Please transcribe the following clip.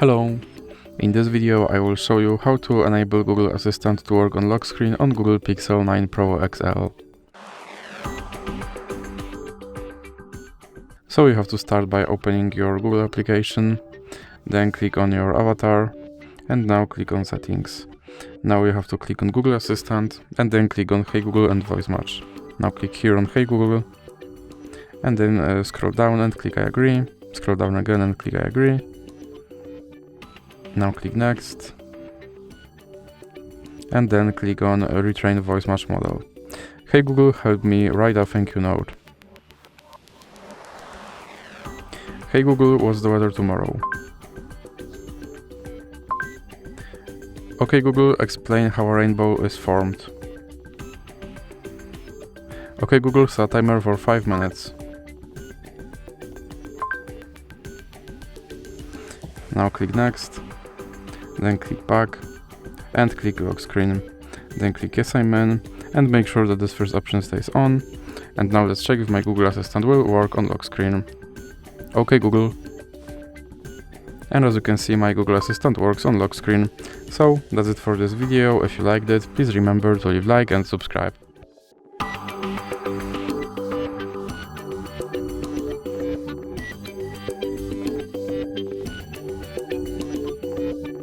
Hello! In this video I will show you how to enable Google Assistant to work on lock screen on Google Pixel 9 Pro XL. So you have to start by opening your Google application, then click on your avatar and now click on Settings. Now you have to click on Google Assistant and then click on Hey Google and Voice Match. Now click here on Hey Google and then scroll down and click I agree, scroll down again and click I agree. Now click Next and then click on Retrain Voice Match Model. Hey Google, help me write a thank you note. Hey Google, what's the weather tomorrow? Okay Google, explain how a rainbow is formed. Okay Google, set a timer for 5 minutes. Now click Next, then click Back and click Lock Screen. Then click Yes I'm in and make sure that this first option stays on. And now let's check if my Google Assistant will work on lock screen. Okay Google. And as you can see, my Google Assistant works on lock screen. So that's it for this video. If you liked it, please remember to leave a like and subscribe.